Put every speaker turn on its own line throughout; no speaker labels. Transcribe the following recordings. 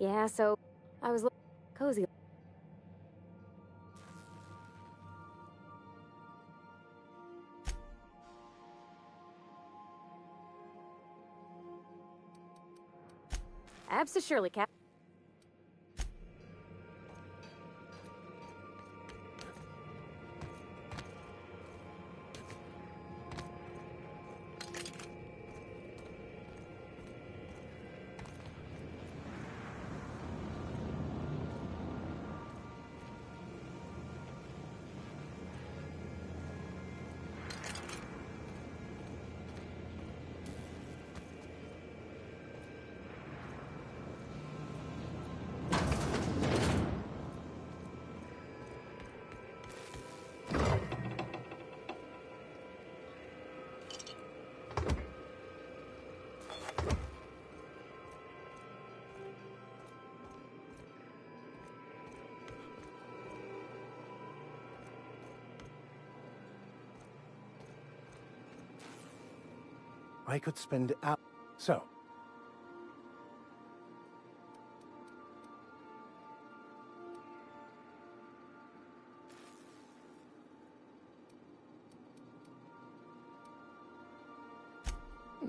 Yeah, so I was cozy. Surely, Cap.
I could spend hours. So.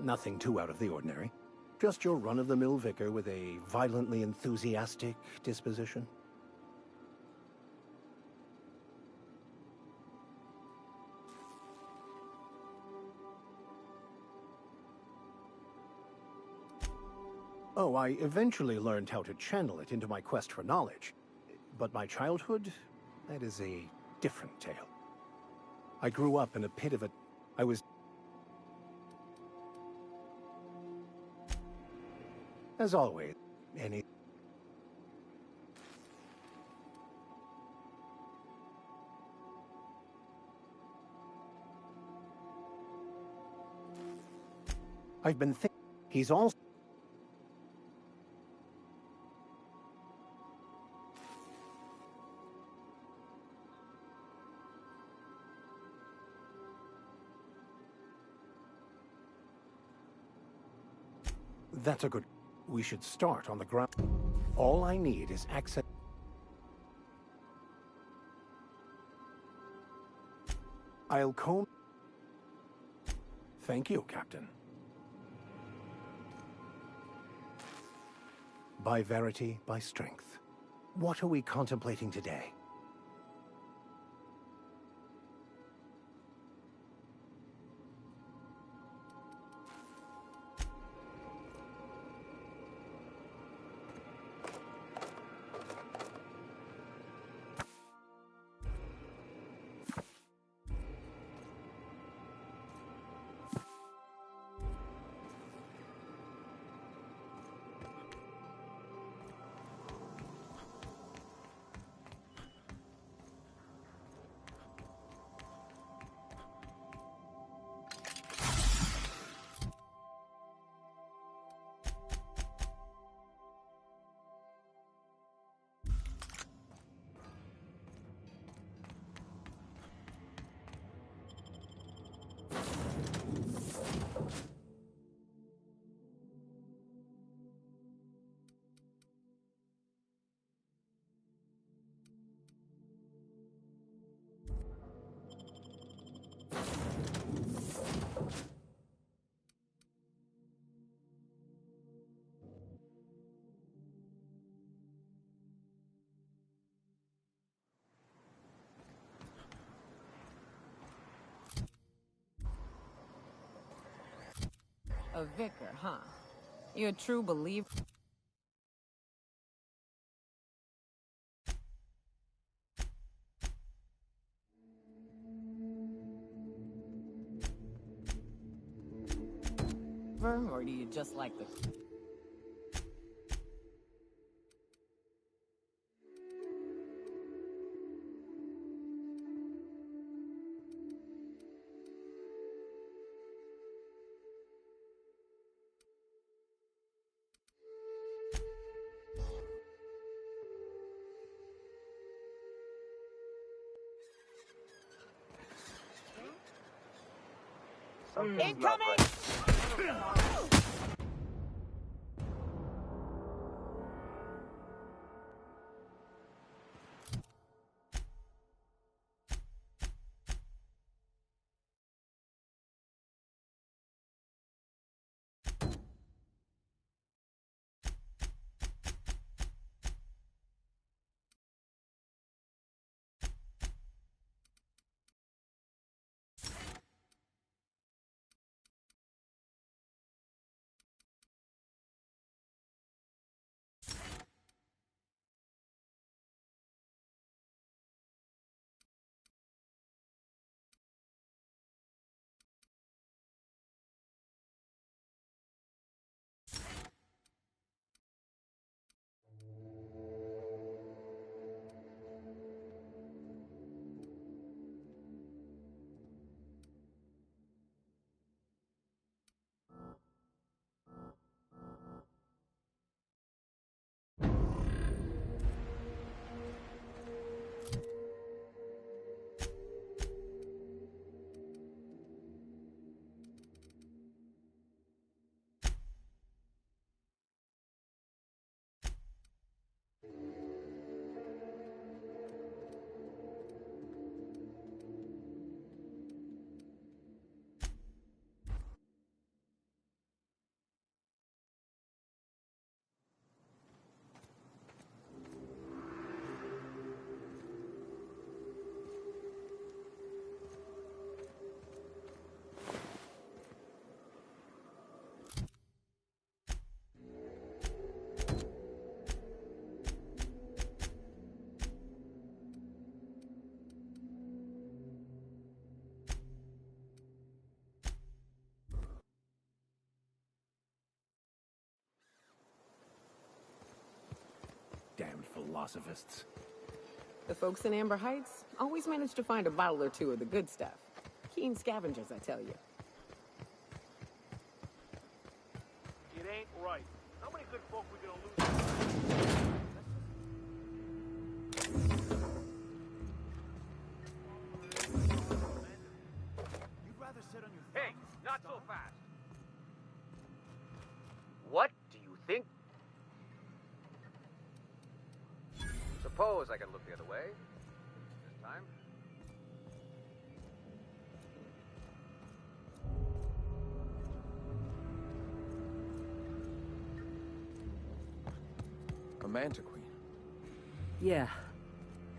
Nothing too out of the ordinary. Just your run-of-the-mill vicar with a violently enthusiastic disposition. Oh, I eventually learned how to channel it into my quest for knowledge. But my childhood, that is a different tale. I grew up in a pit of it. I was... As always, any... I've been thinking... He's also... That's a good... We should start on the ground. All I need is access... I'll comb... Thank you, Captain. By verity, by strength. What are we contemplating today?
A vicar, huh? You a true believer? Or do you just like the...
Incoming!
philosophists.
The folks in Amber Heights always manage to find a bottle or two of the good stuff. Keen scavengers, I tell you.
It ain't right. How many good folk we gonna lose?
You'd rather sit on your
Hey,
thumbs,
not so
Stop.
fast. What do you think? Suppose I can look the other way. This time.
A Manta Queen.
Yeah.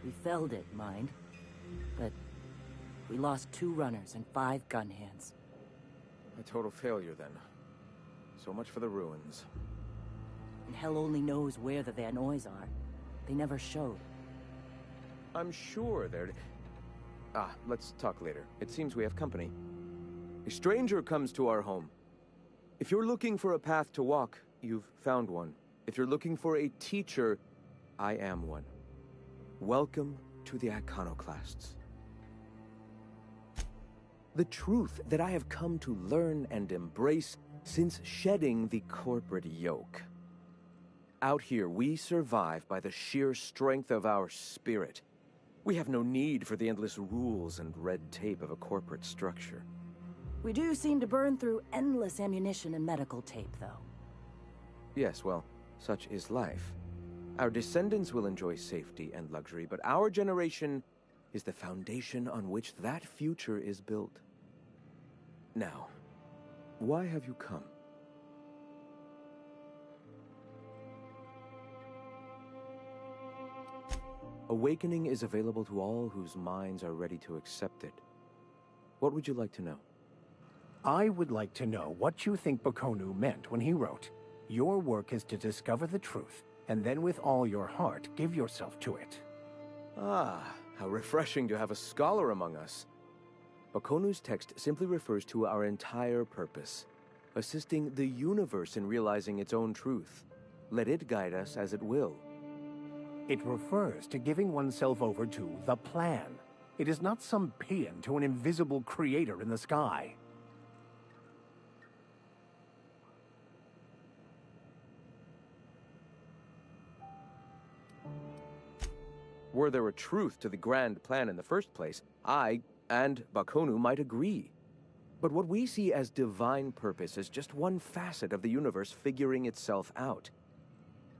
We felled it, mind. But we lost 2 runners and 5 gun hands.
A total failure, then. So much for the ruins.
And hell only knows where the Vanoys are. They never showed.
I'm sure they're... let's talk later. It seems we have company. A stranger comes to our home. If you're looking for a path to walk, you've found one. If you're looking for a teacher, I am one. Welcome to the Iconoclasts. The truth that I have come to learn and embrace since shedding the corporate yoke. Out here, we survive by the sheer strength of our spirit. We have no need for the endless rules and red tape of a corporate structure.
We do seem to burn through endless ammunition and medical tape, though.
Yes, well, such is life. Our descendants will enjoy safety and luxury, but our generation is the foundation on which that future is built. Now, why have you come? Awakening is available to all whose minds are ready to accept it. What would you like to know?
I would like to know what you think Bakonu meant when he wrote, "Your work is to discover the truth, and then with all your heart give yourself to it."
Ah, how refreshing to have a scholar among us. Bakonu's text simply refers to our entire purpose, assisting the universe in realizing its own truth. Let it guide us as it will.
It refers to giving oneself over to the plan. It is not some paean to an invisible creator in the sky.
Were there a truth to the grand plan in the first place, I and Bakonu might agree. But what we see as divine purpose is just one facet of the universe figuring itself out.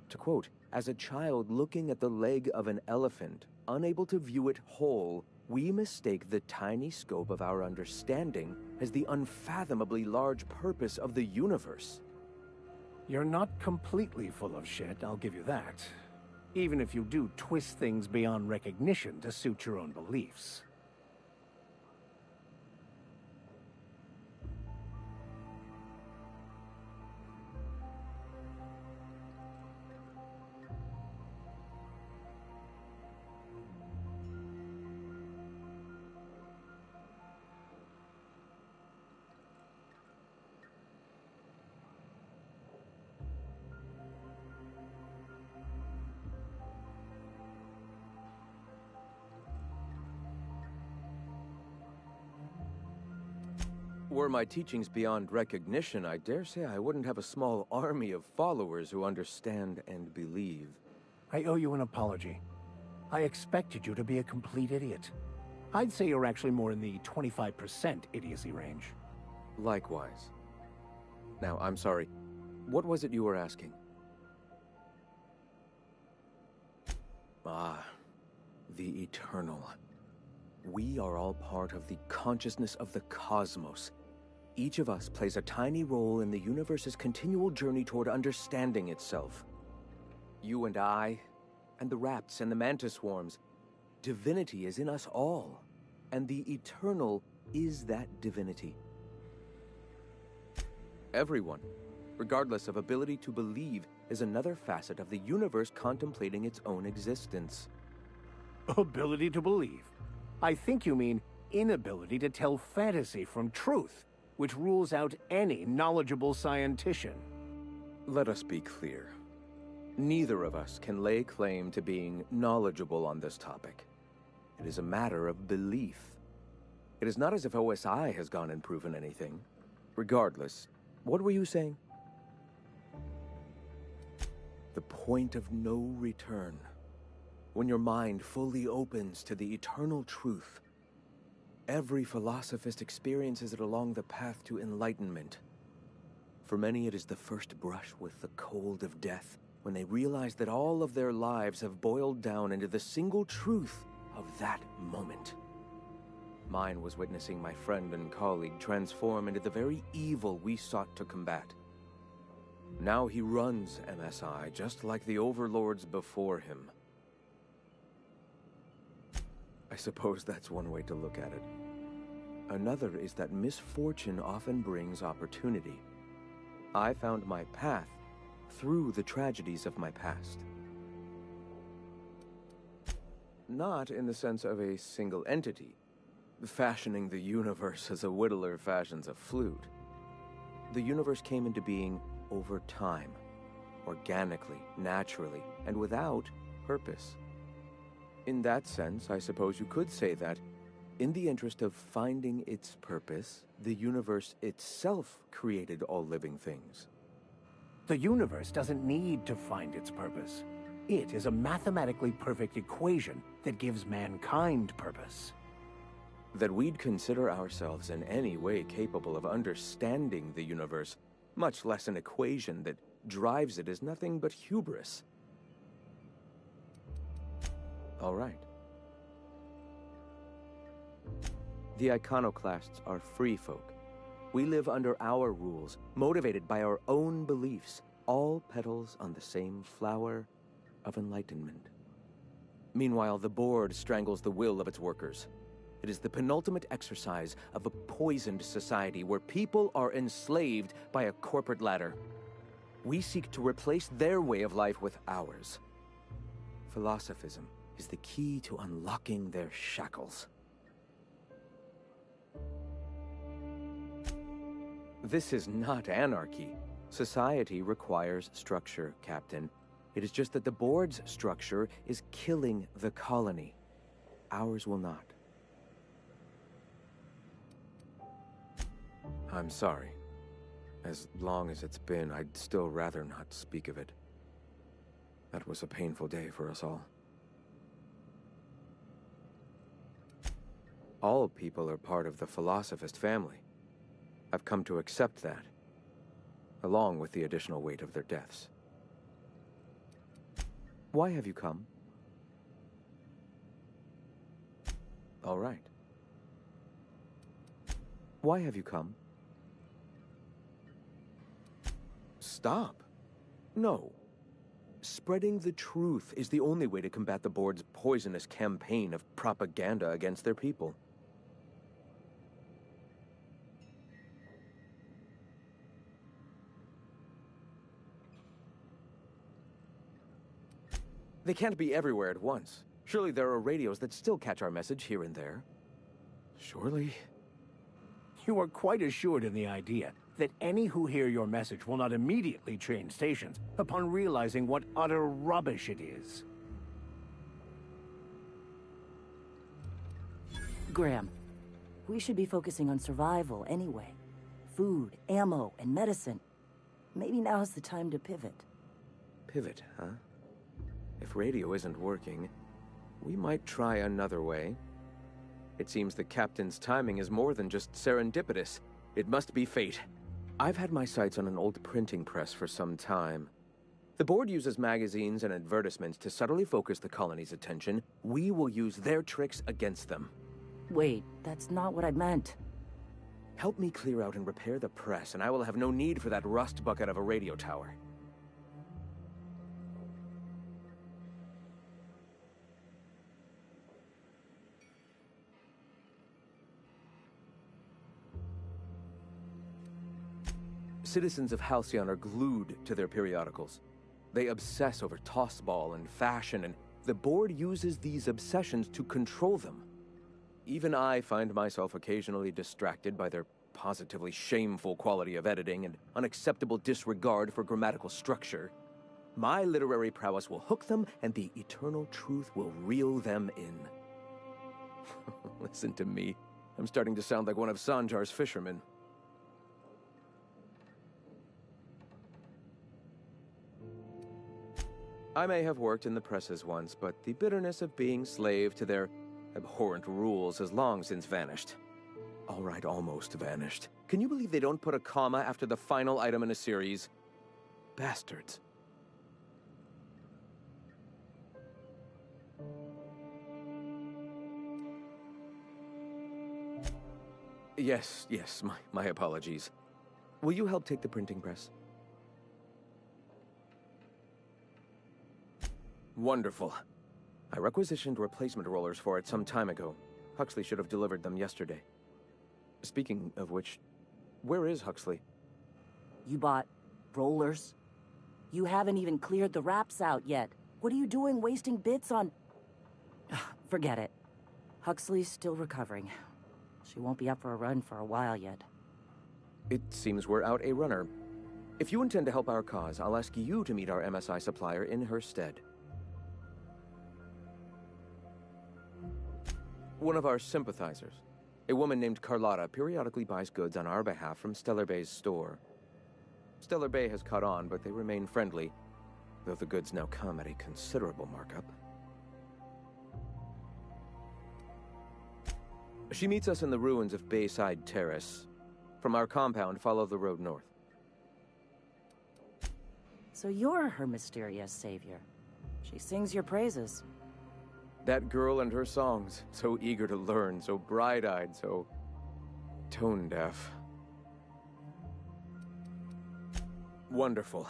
To quote, "As a child looking at the leg of an elephant, unable to view it whole, we mistake the tiny scope of our understanding as the unfathomably large purpose of the universe."
You're not completely full of shit, I'll give you that. Even if you do twist things beyond recognition to suit your own beliefs.
Were my teachings beyond recognition, I dare say I wouldn't have a small army of followers who understand and believe.
I owe you an apology. I expected you to be a complete idiot. I'd say you're actually more in the 25% idiocy range.
Likewise. Now, I'm sorry. What was it you were asking? Ah, the eternal. We are all part of the consciousness of the cosmos. Each of us plays a tiny role in the universe's continual journey toward understanding itself. You and I, and the rats and the mantis swarms. Divinity is in us all, and the eternal is that divinity. Everyone, regardless of ability to believe, is another facet of the universe contemplating its own existence.
Ability to believe. I think you mean inability to tell fantasy from truth, which rules out any knowledgeable scientician.
Let us be clear. Neither of us can lay claim to being knowledgeable on this topic. It is a matter of belief. It is not as if OSI has gone and proven anything. Regardless, what were you saying? The point of no return. When your mind fully opens to the eternal truth. Every philosophist experiences it along the path to enlightenment. For many, it is the first brush with the cold of death, when they realize that all of their lives have boiled down into the single truth of that moment. Mine was witnessing my friend and colleague transform into the very evil we sought to combat. Now he runs MSI just like the overlords before him. I suppose that's one way to look at it. Another is that misfortune often brings opportunity. I found my path through the tragedies of my past. Not in the sense of a single entity, fashioning the universe as a whittler fashions a flute. The universe came into being over time, organically, naturally, and without purpose. In that sense, I suppose you could say that, in the interest of finding its purpose, the universe itself created all living things.
The universe doesn't need to find its purpose. It is a mathematically perfect equation that gives mankind purpose.
That we'd consider ourselves in any way capable of understanding the universe, much less an equation that drives it, is nothing but hubris. All right. The iconoclasts are free folk. We live under our rules, motivated by our own beliefs, all petals on the same flower of enlightenment. Meanwhile, the board strangles the will of its workers. It is the penultimate exercise of a poisoned society where people are enslaved by a corporate ladder. We seek to replace their way of life with ours. Philosophism is the key to unlocking their shackles. This is not anarchy. Society requires structure, Captain. It is just that the board's structure is killing the colony. Ours will not. I'm sorry. As long as it's been, I'd still rather not speak of it. That was a painful day for us all. All people are part of the philosophist family. I've come to accept that, along with the additional weight of their deaths. Why have you come? All right. Why have you come? Stop. No. Spreading the truth is the only way to combat the board's poisonous campaign of propaganda against their people. They can't be everywhere at once. Surely there are radios that still catch our message here and there. Surely.
You are quite assured in the idea that any who hear your message will not immediately change stations upon realizing what utter rubbish it is.
Graham, we should be focusing on survival anyway. Food, ammo, and medicine. Maybe now's the time to pivot.
Pivot, huh? If radio isn't working, we might try another way. It seems the captain's timing is more than just serendipitous. It must be fate. I've had my sights on an old printing press for some time. The board uses magazines and advertisements to subtly focus the colony's attention. We will use their tricks against them.
Wait, that's not what I meant.
Help me clear out and repair the press, and I will have no need for that rust bucket of a radio tower. Citizens of Halcyon are glued to their periodicals. They obsess over tossball and fashion, and the board uses these obsessions to control them. Even I find myself occasionally distracted by their positively shameful quality of editing and unacceptable disregard for grammatical structure. My literary prowess will hook them, and the eternal truth will reel them in. Listen to me. I'm starting to sound like one of Sanjar's fishermen. I may have worked in the presses once, but the bitterness of being slave to their abhorrent rules has long since vanished. All right, almost vanished. Can you believe they don't put a comma after the final item in a series? Bastards. Yes, my apologies. Will you help take the printing press? Wonderful. I requisitioned replacement rollers for it some time ago. Huxley should have delivered them yesterday. Speaking of which, where is Huxley?
You bought rollers? You haven't even cleared the wraps out yet. What are you doing wasting bits on... Forget it. Huxley's still recovering. She won't be up for a run for a while yet.
It seems we're out a runner. If you intend to help our cause, I'll ask you to meet our MSI supplier in her stead. One of our sympathizers, a woman named Carlotta, periodically buys goods on our behalf from Stellar Bay's store. Stellar Bay has caught on, but they remain friendly, though the goods now come at a considerable markup. She meets us in the ruins of Bayside Terrace. From our compound, follow the road north.
So you're her mysterious savior. She sings your praises.
That girl and her songs, so eager to learn, so bright-eyed, so tone-deaf. Wonderful.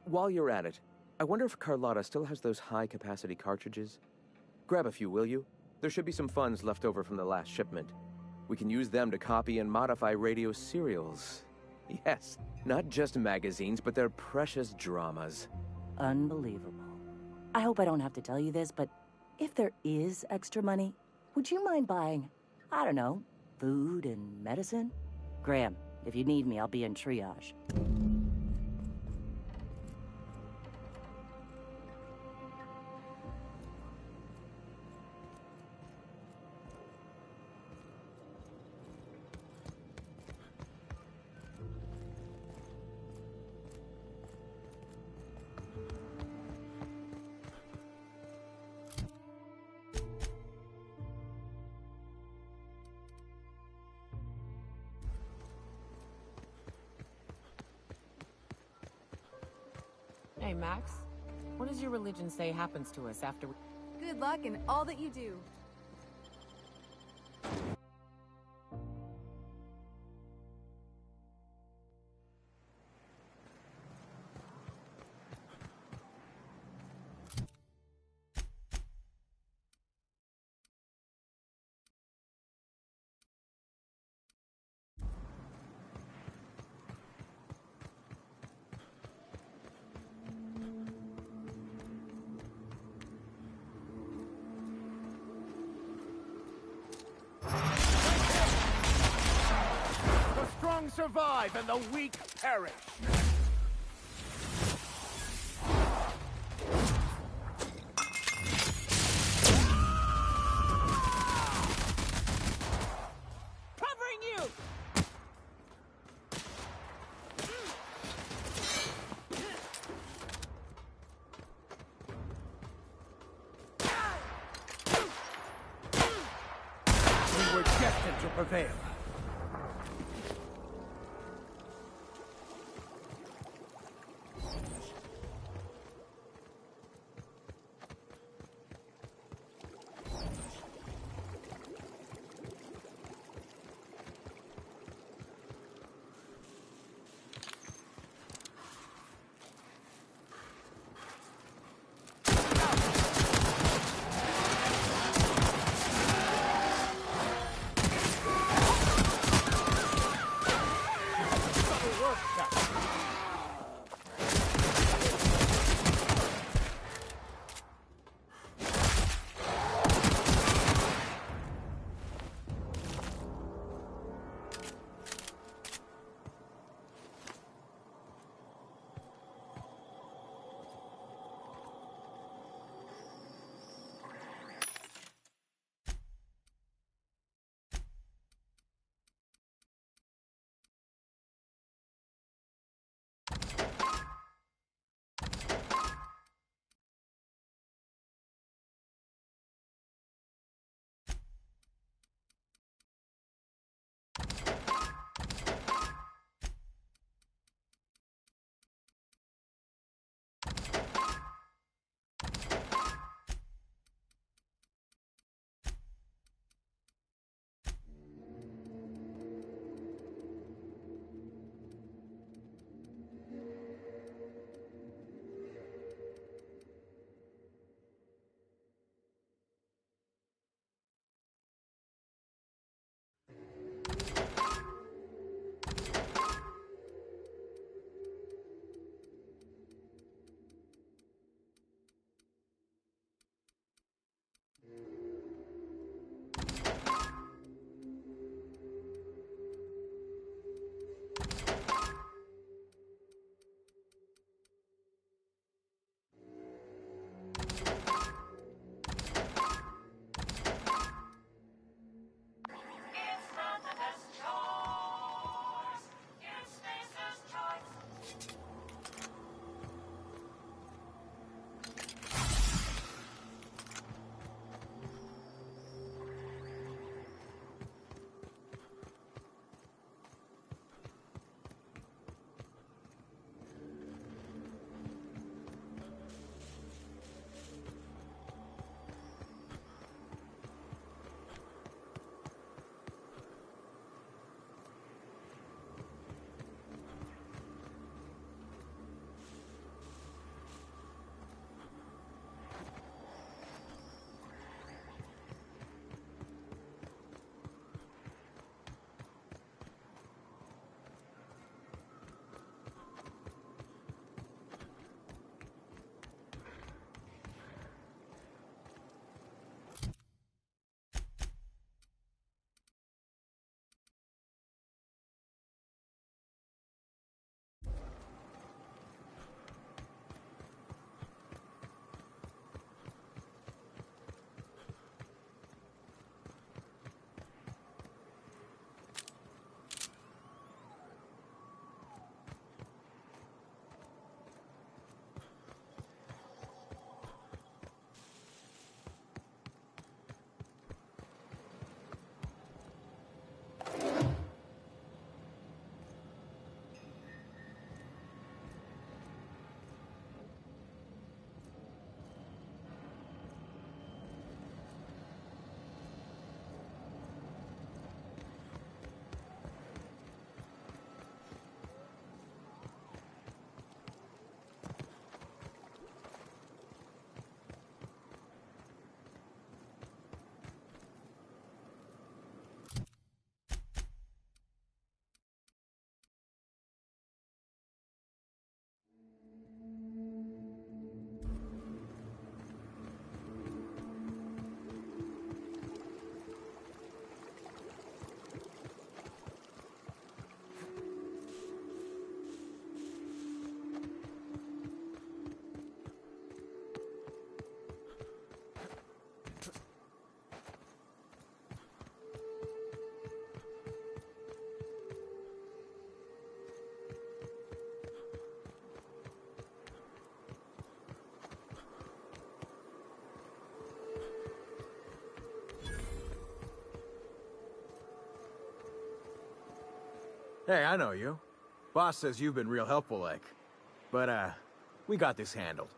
While you're at it, I wonder if Carlotta still has those high-capacity cartridges? Grab a few, will you? There should be some funds left over from the last shipment. We can use them to copy and modify radio serials. Yes, not just magazines, but their precious dramas.
Unbelievable. I hope I don't have to tell you this, but if there is extra money, would you mind buying, I don't know, food and medicine? Graham, if you need me, I'll be in triage.
Hey, Max. What does your religion say happens to us after we...
Good luck in all that you do.
The strong survive and the weak perish.
Covering you!
We were destined to prevail.
Hey, I know you. Boss says you've been real helpful, like. But, we got this handled.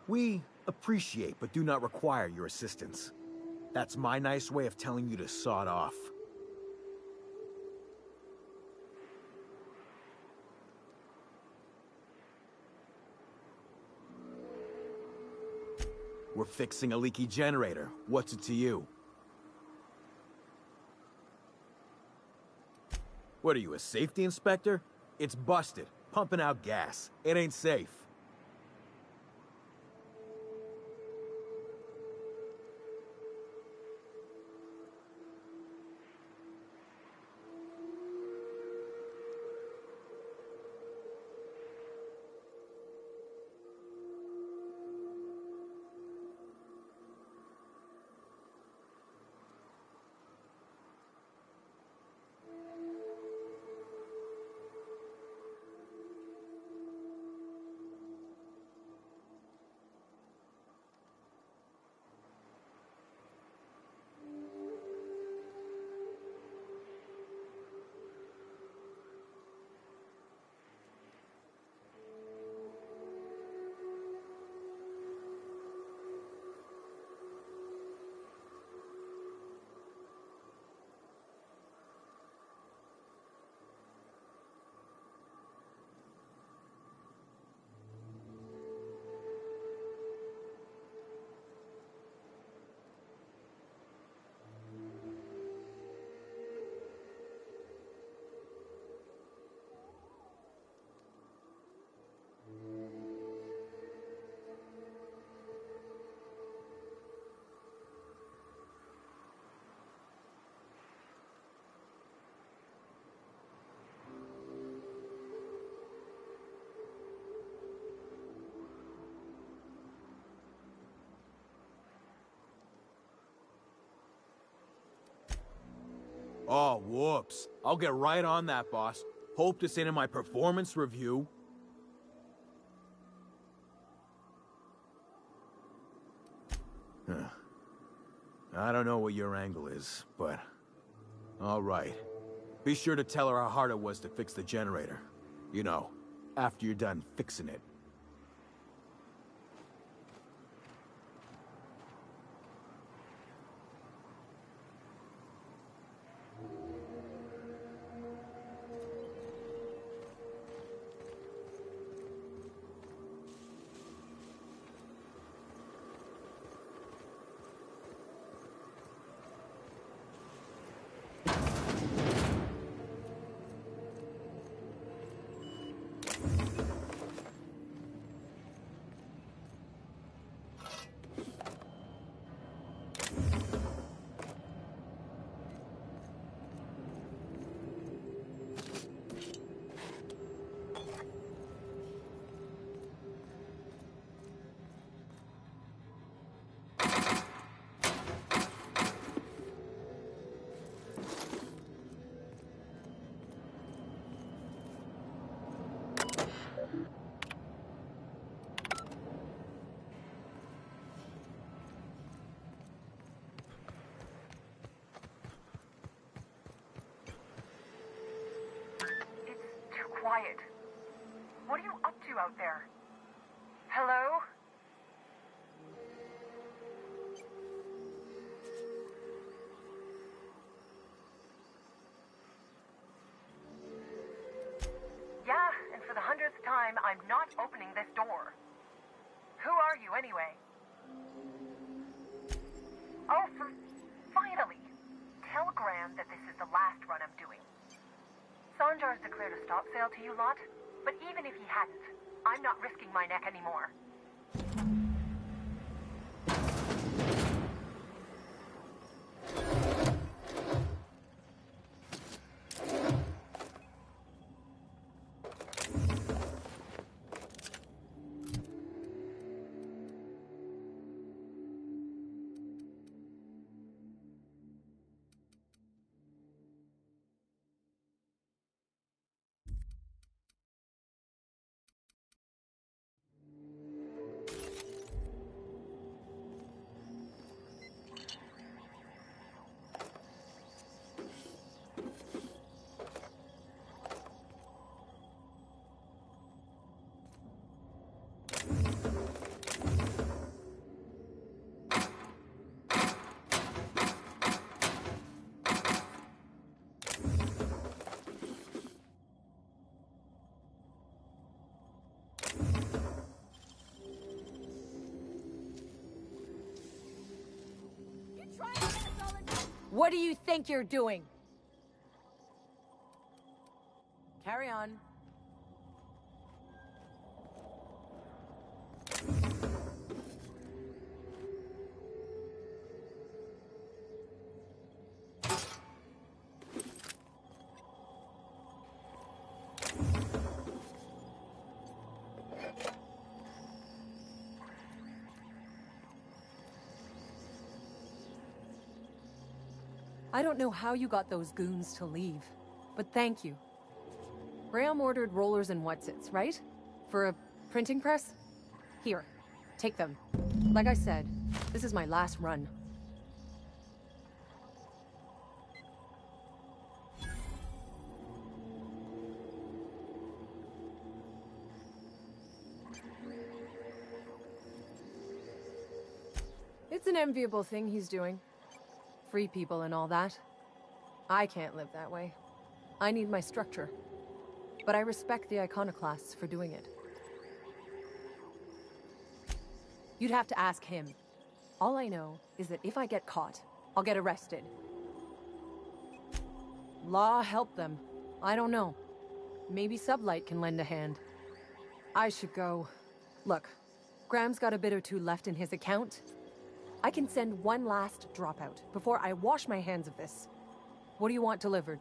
We appreciate but do not require your assistance. That's my nice way of telling you to sod off. We're fixing a leaky generator. What's it to you? What are you, a safety inspector? It's busted, pumping out gas. It ain't safe. Oh, whoops. I'll get right on that, boss. Hope this ain't in my performance review. I don't know what your angle is, but... all right. Be sure to tell her how hard it was to fix the generator. You know, after you're done fixing it.
Quiet. What are you up to out there? Hello? Yeah, and for the 100th time, I'm not opening this door. Who are you, anyway? Oh, finally! Tell Graham that this is the last run I'm doing. Sanjar's declared a stop sale to you lot, but even if he hadn't, I'm not risking my neck anymore.
What do you think you're doing?
Carry on.
I don't know how you got those goons to leave, but thank you. Graham ordered rollers and whatsits, right? For a printing press? Here, take them. Like I said, this is my last run. It's an enviable thing he's doing. Free people and all that. I can't live that way. I need my structure. But I respect the iconoclasts for doing it. You'd have to ask him. All I know is that if I get caught, I'll get arrested. Law help them. I don't know. Maybe Sublight can lend a hand. I should go. Look, Graham's got a bit or two left in his account. I can send one last dropout before I wash my hands of this. What do you want delivered?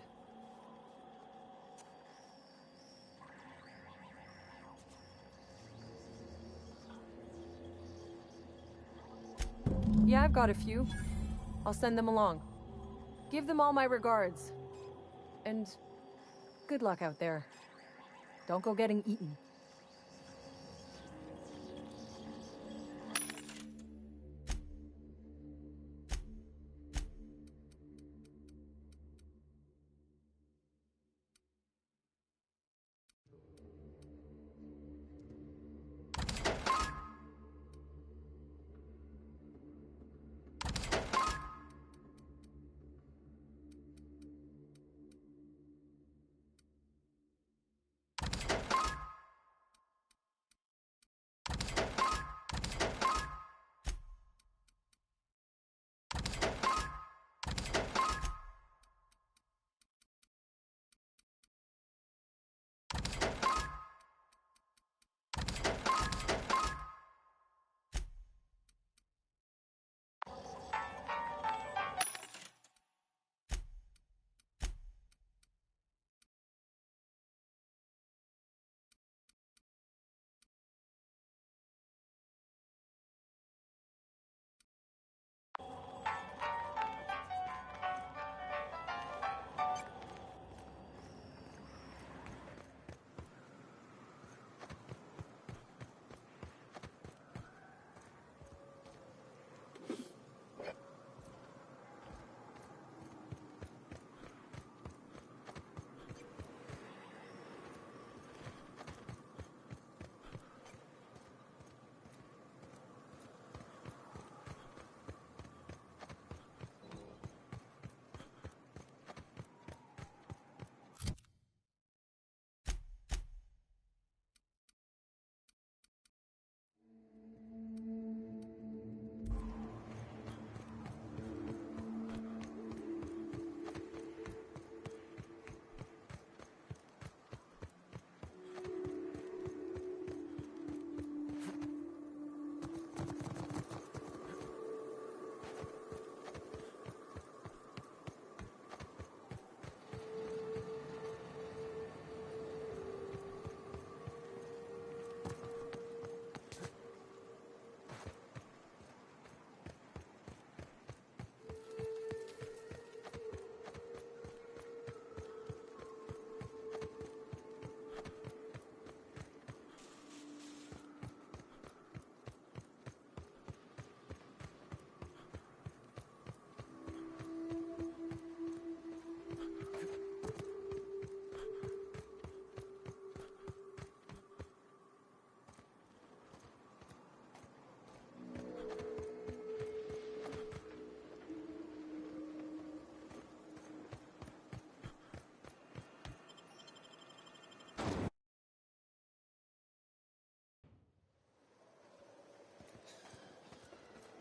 Yeah, I've got a few. I'll send them along. Give them all my regards. And good luck out there. Don't go getting eaten.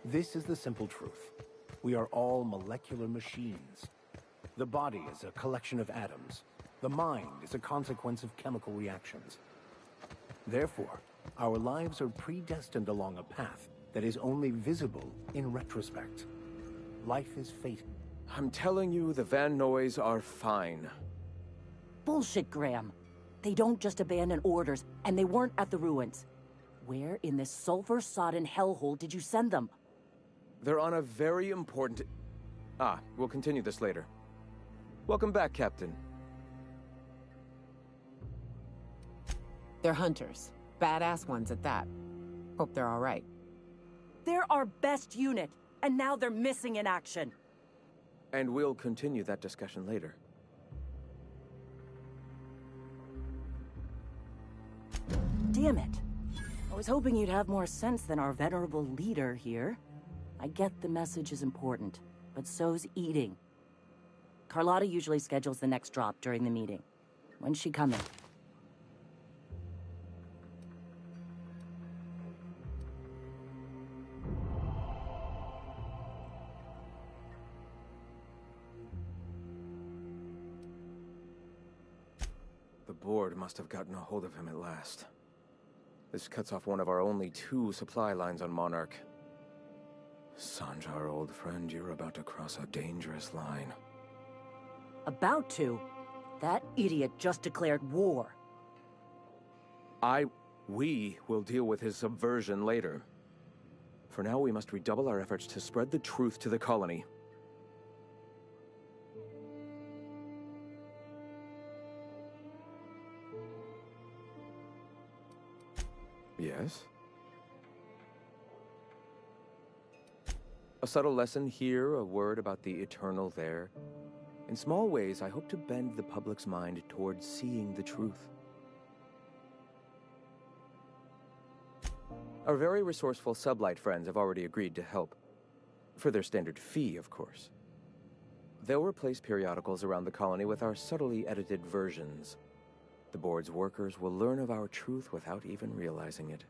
This is the simple truth. We are all molecular machines. The body is a collection of atoms. The mind is a consequence of chemical reactions. Therefore, our lives are predestined along a path that is only visible in retrospect. Life is fate.
I'm telling you, the Van Noys are fine.
Bullshit, Graham. They don't just abandon orders, and they weren't at the ruins. Where in this sulfur-sodden hellhole did you send them?
They're on a very important... we'll continue this later. Welcome back, Captain.
They're hunters. Badass ones at that. Hope they're all right.
They're our best unit, and now they're missing in action.
And we'll continue that discussion later.
Damn it. I was hoping you'd have more sense than our venerable leader here. I get the message is important, but so's eating. Carlotta usually schedules the next drop during the meeting. When's she coming?
The board must have gotten a hold of him at last. This cuts off one of our only 2 supply lines on Monarch. Sanjar, old friend, you're about to cross a dangerous line.
About to? That idiot just declared war.
We will deal with his subversion later. For now, we must redouble our efforts to spread the truth to the colony. Yes? A subtle lesson here, a word about the eternal there. In small ways, I hope to bend the public's mind towards seeing the truth. Our very resourceful sublight friends have already agreed to help. For their standard fee, of course. They'll replace periodicals around the colony with our subtly edited versions. The board's workers will learn of our truth without even realizing it.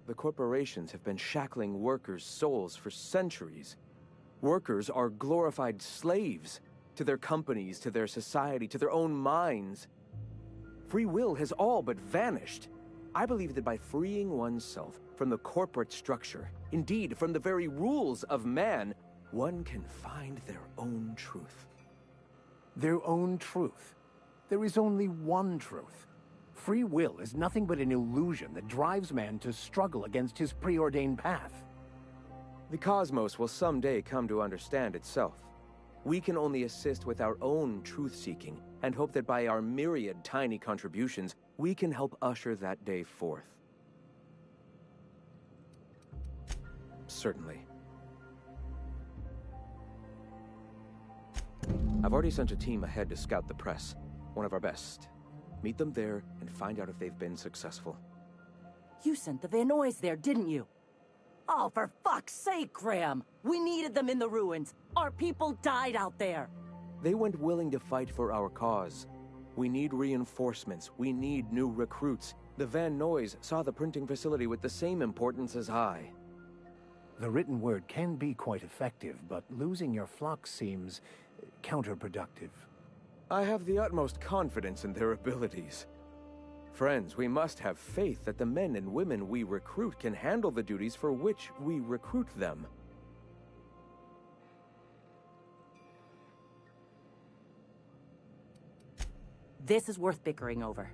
The corporations have been shackling workers' souls for centuries. Workers are glorified slaves to their companies, to their society, to their own minds. Free will has all but vanished. I believe that by freeing oneself from the corporate structure, indeed from the very rules of man, one can find their own truth.
Their own truth. There is only one truth. Free will is nothing but an illusion that drives man to struggle against his preordained path.
The cosmos will someday come to understand itself. We can only assist with our own truth-seeking and hope that by our myriad tiny contributions, we can help usher that day forth. Certainly. I've already sent a team ahead to scout the press, one of our best. Meet them there and find out if they've been successful.
You sent the Van Noys there, didn't you? Oh, for fuck's sake, Graham! We needed them in the ruins. Our people died out there.
They went willing to fight for our cause. We need reinforcements. We need new recruits. The Van Noys saw the printing facility with the same importance as I.
The written word can be quite effective, but losing your flock seems counterproductive.
I have the utmost confidence in their abilities. Friends, we must have faith that the men and women we recruit can handle the duties for which we recruit them.
This is worth bickering over.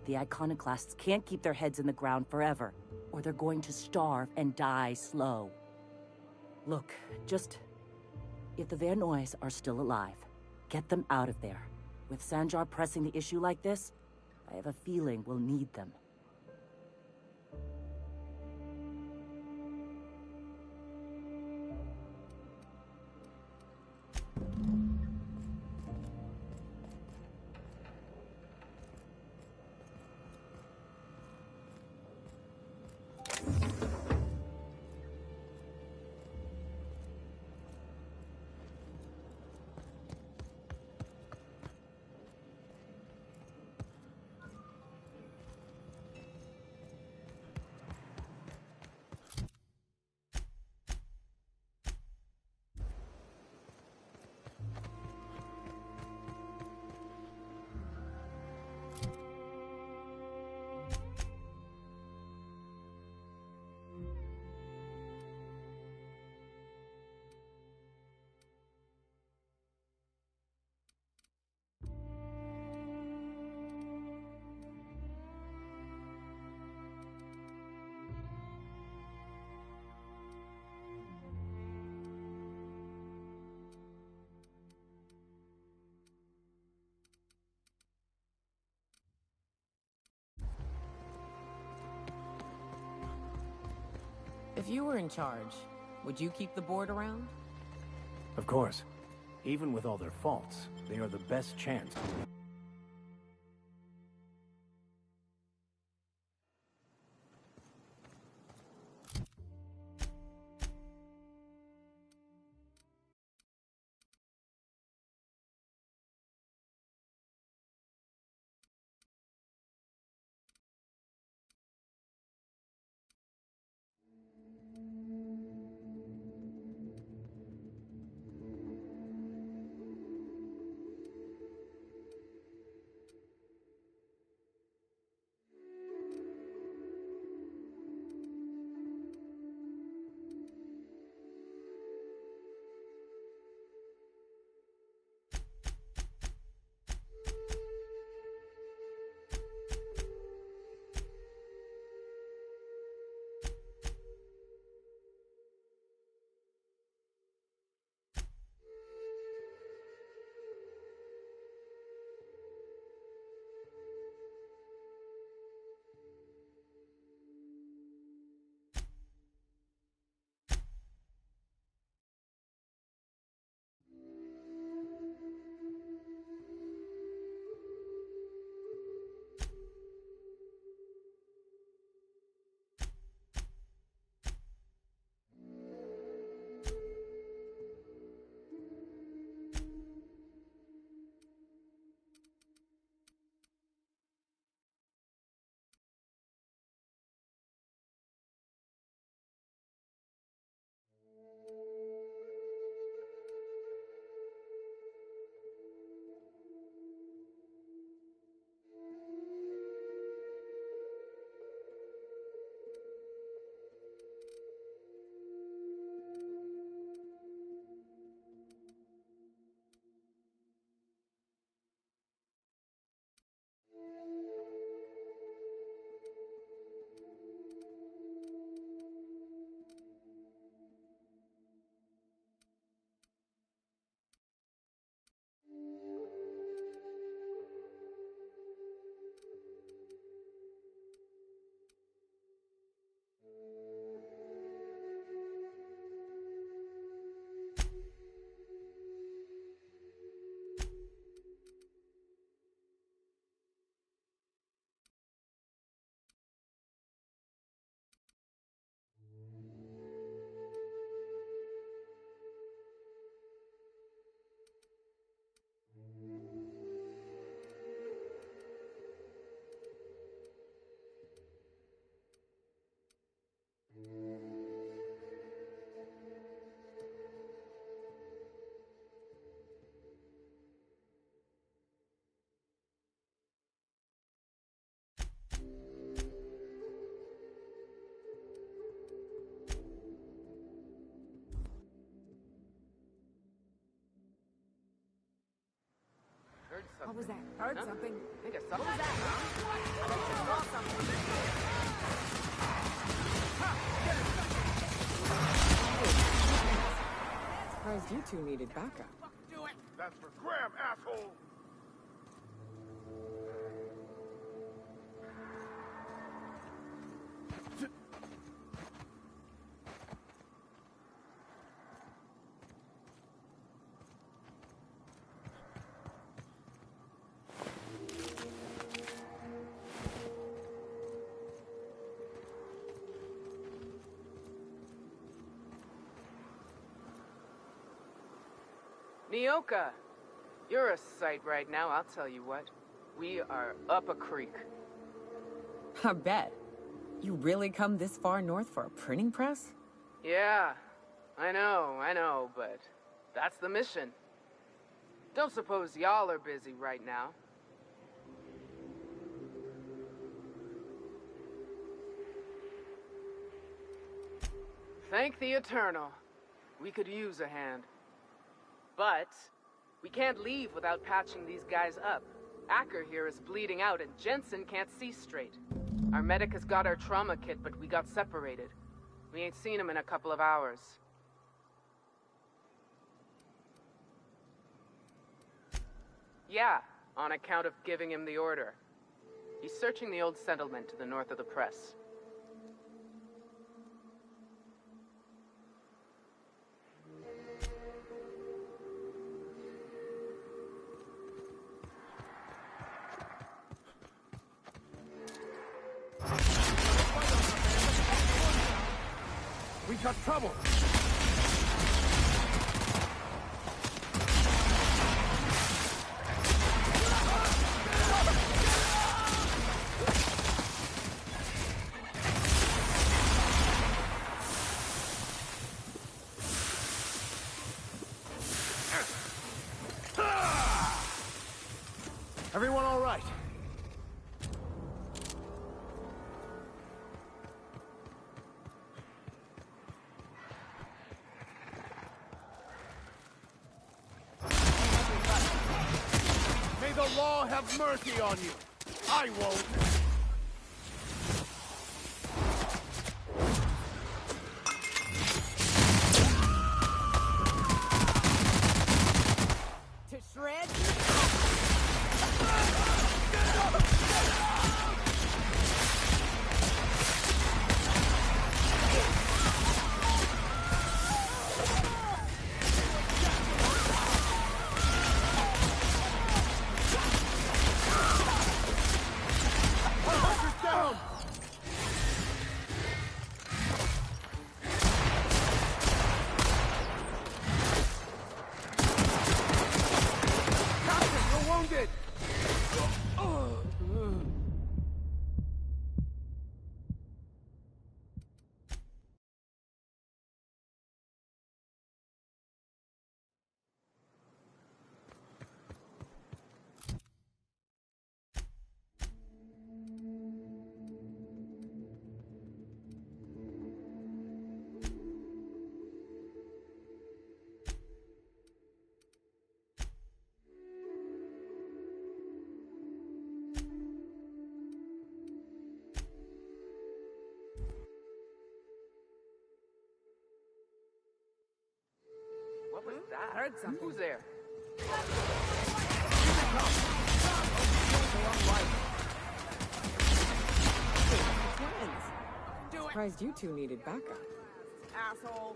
The iconoclasts can't keep their heads in the ground forever, or they're going to starve and die slow. Look, if the Van Noys are still alive, get them out of there. With Sanjar pressing the issue like this, I have a feeling we'll need them.
If you were in charge, would you keep the board around?
Of course. Even with all their faults, they are the best chance.
What was that? Heard something.
Think I saw
What was that? I think I saw something. Surprised you two needed backup.
That's for Graham, asshole!
Nyoka, you're a sight right now, I'll tell you what. We are up a creek.
I bet. You really come this far north for a printing press?
Yeah, I know, but that's the mission. Don't suppose y'all are busy right now. Thank the Eternal. We could use a hand. But we can't leave without patching these guys up. Acker here is bleeding out and Jensen can't see straight. Our medic has got our trauma kit, but we got separated. We ain't seen him in a couple of hours. Yeah, on account of giving him the order. He's searching the old settlement to the north of the press.
got trouble.
Everyone all right?
May the law have mercy on you. I won't.
To shred?
Down! Captain, you're wounded!
What was that?
Heard something.
Who's there?
Twins. Surprised you two needed backup. Asshole.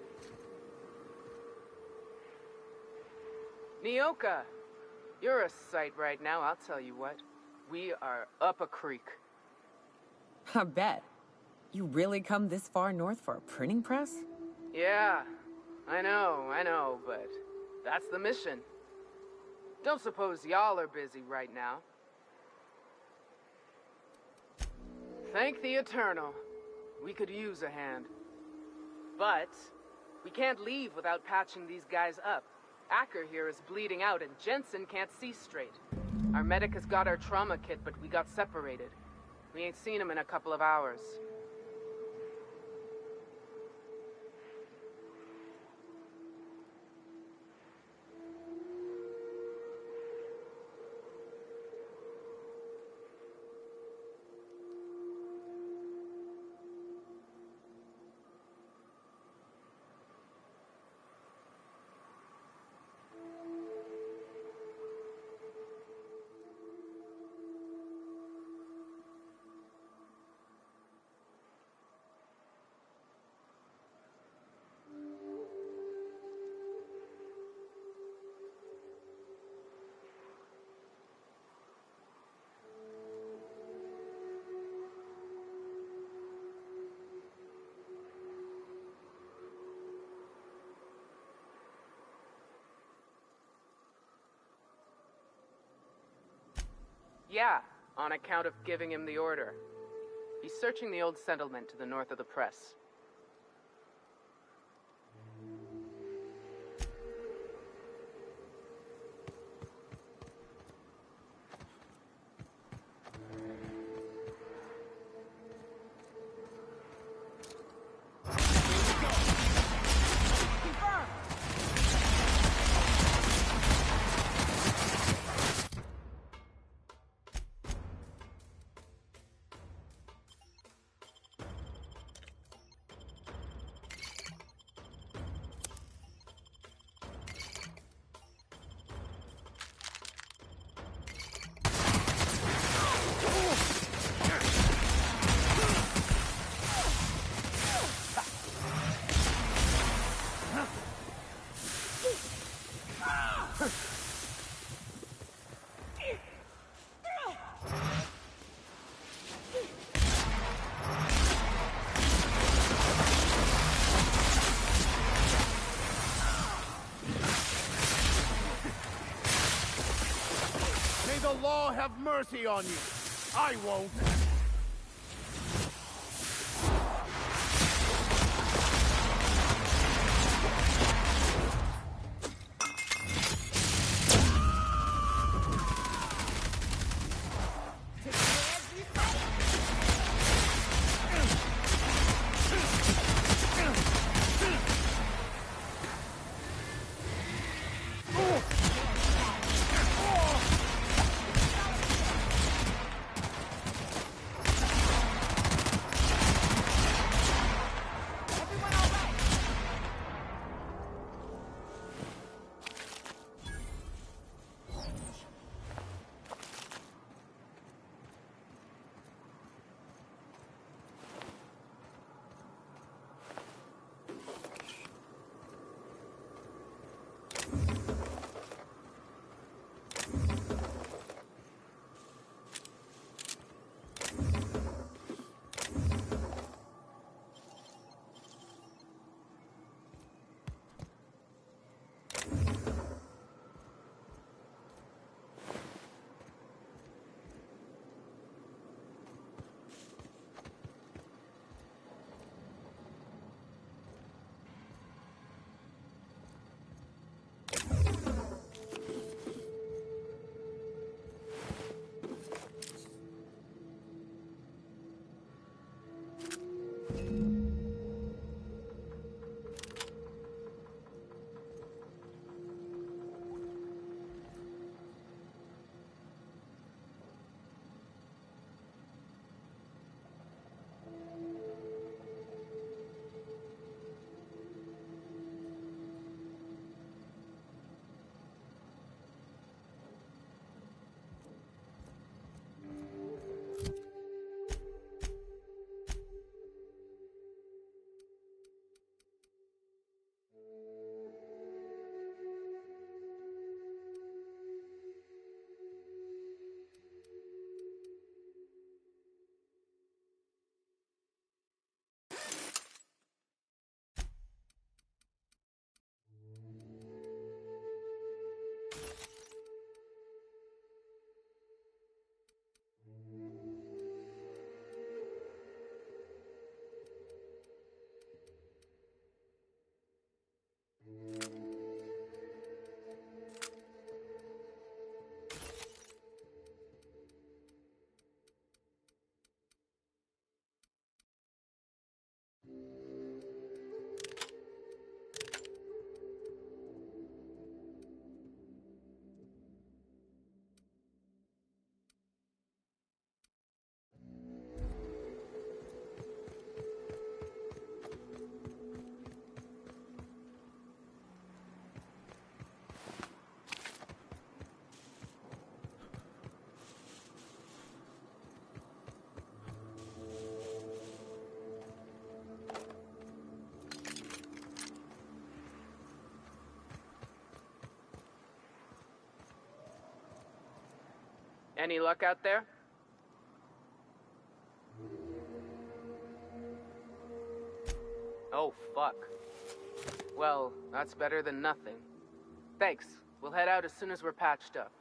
Nyoka, you're a sight right now, I'll tell you what. We are up a creek.
I bet. You really come this far north for a printing press?
Yeah, I know, but that's the mission. Don't suppose y'all are busy right now. Thank the Eternal. We could use a hand. But we can't leave without patching these guys up. Acker here is bleeding out and Jensen can't see straight. Our medic has got our trauma kit, but we got separated. We ain't seen him in a couple of hours. Yeah, on account of giving him the order. He's searching the old settlement to the north of the press.
the law have mercy on you. I won't.
Any luck out there? Oh, fuck. Well, that's better than nothing. Thanks. We'll head out as soon as we're patched up.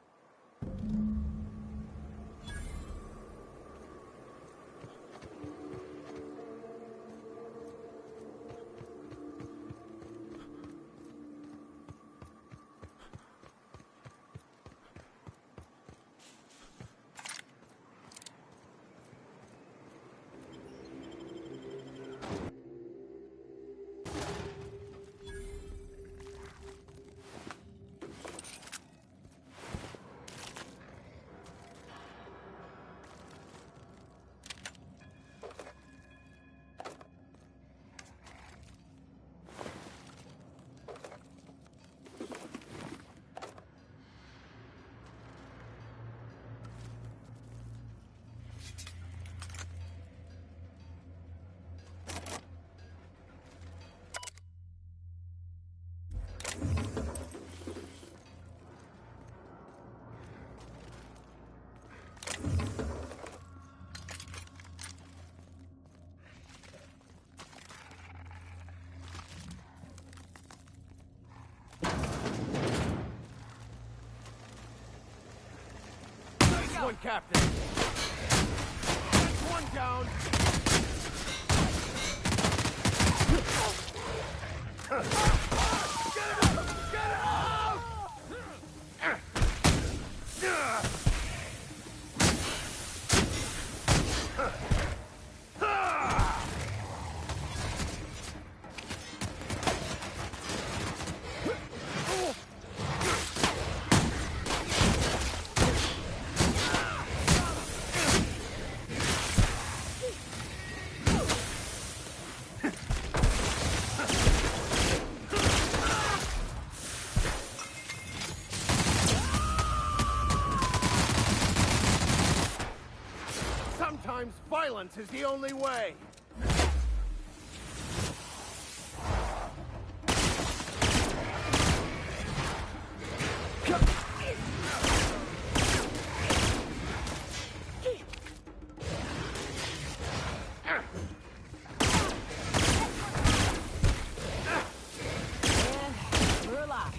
one, Captain. That's one down. Get it up! Get it up! Sometimes violence is the only way.
We're alive.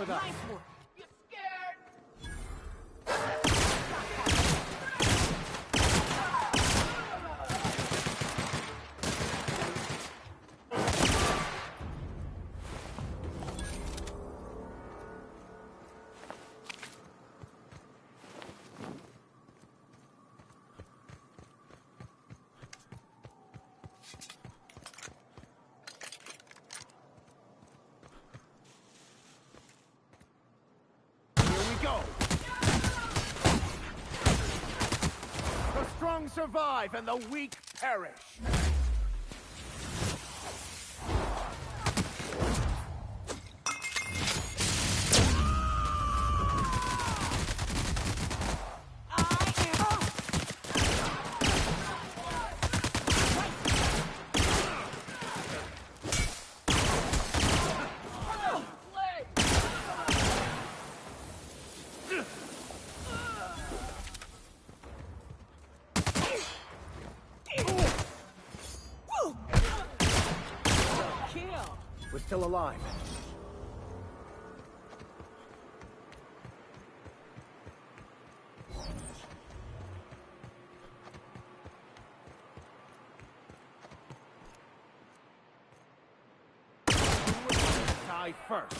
with us.
You scared?
Go! The strong survive and the weak perish.
We're still alive.
Die first.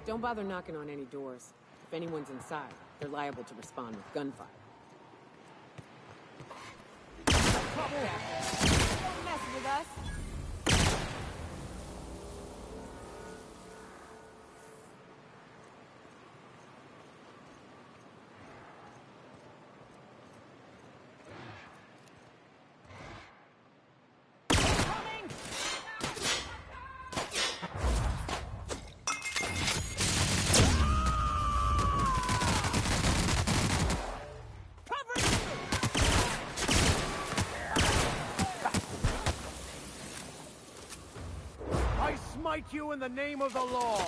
Don't bother knocking on any doors. If anyone's inside, they're liable to respond with gunfire.
Don't mess with us.
Smite you in the name of the law!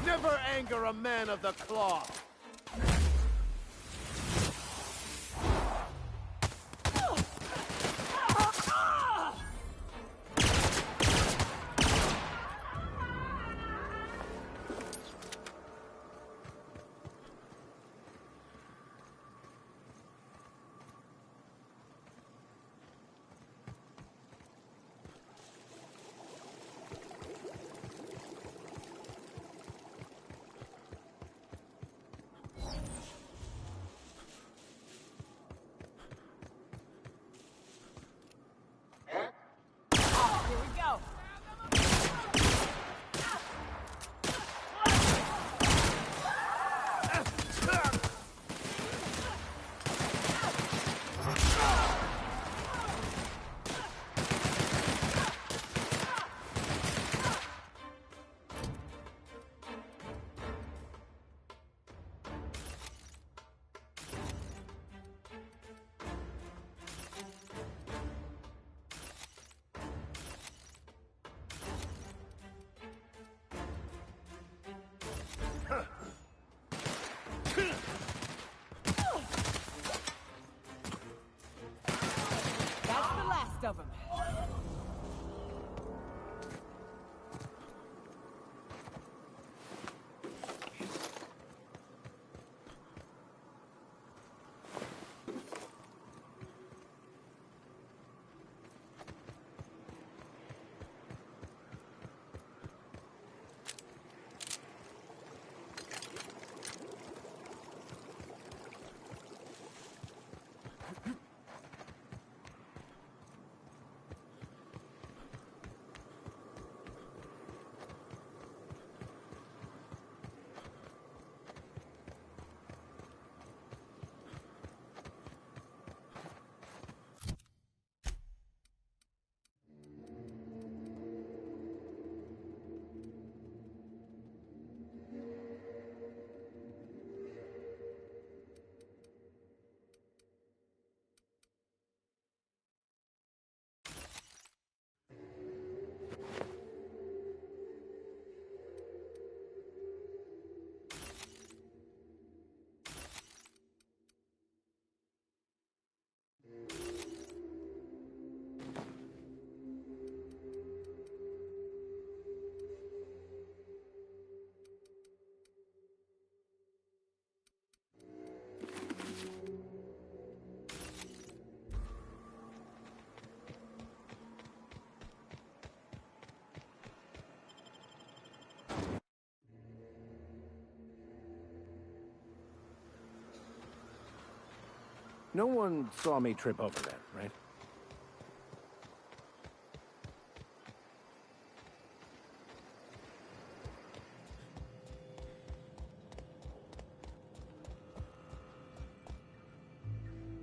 Never anger a man of the cloth!
rest of them.
No one saw me trip over that, right?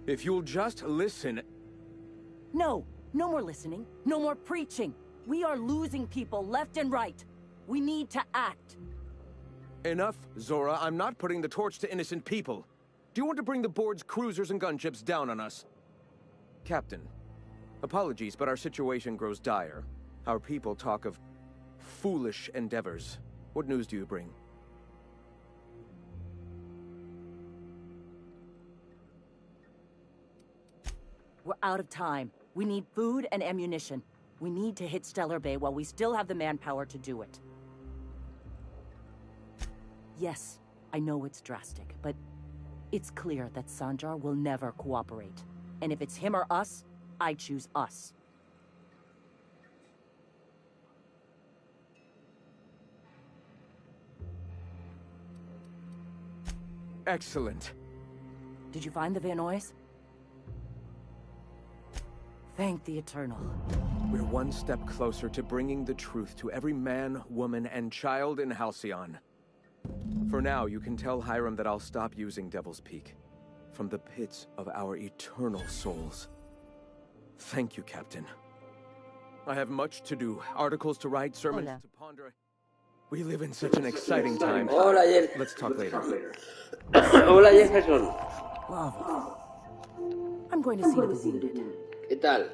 If you'll just listen...
No! No more listening. No more preaching. We are losing people left and right. We need to act.
Enough, Zora. I'm not putting the torch to innocent people. Do you want to bring the board's cruisers and gunships down on us? Captain, apologies, but our situation grows dire. Our people talk of foolish endeavors. What news do you bring?
We're out of time. We need food and ammunition. We need to hit Stellar Bay while we still have the manpower to do it. Yes, I know it's drastic, but it's clear that Sanjar will never cooperate. And if it's him or us, I choose us.
Excellent.
Did you find the Vanois? Thank the Eternal.
We're one step closer to bringing the truth to every man, woman, and child in Halcyon. For now, you can tell Hiram that I'll stop using Devil's Peak. From the pits of our eternal souls. Thank you, Captain. I have much to do. Articles to write, sermons to ponder. We live in such an exciting time.
Hola,
Let's talk later.
Hola, Jefferson.
Lava. I'm going to see the wounded.
¿Qué tal?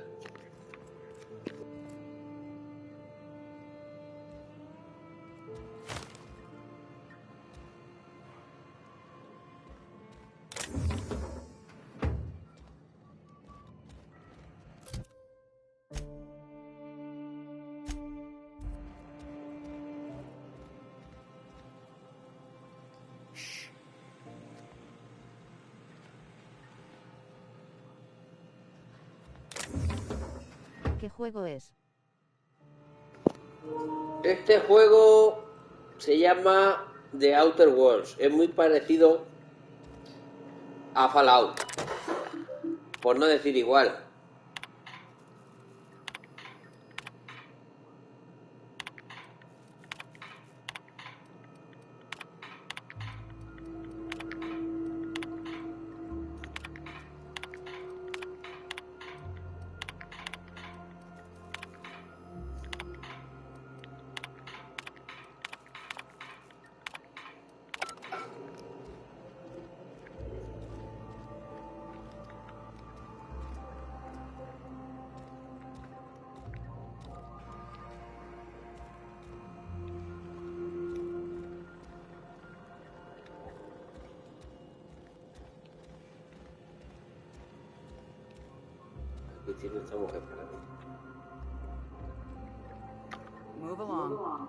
¿Qué juego es?
Este juego se llama The Outer Worlds. Es muy parecido a Fallout, por no decir igual. ¿Qué tiene esta mujer para mí?
Move along.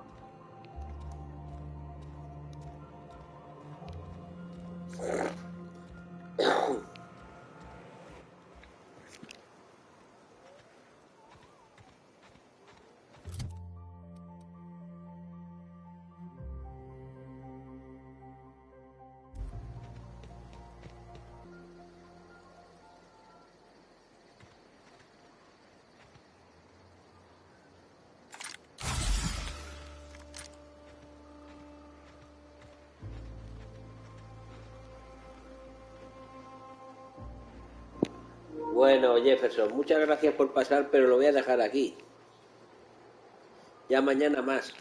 Bueno, Jefferson, muchas gracias por pasar, pero lo voy a dejar aquí. Ya mañana más.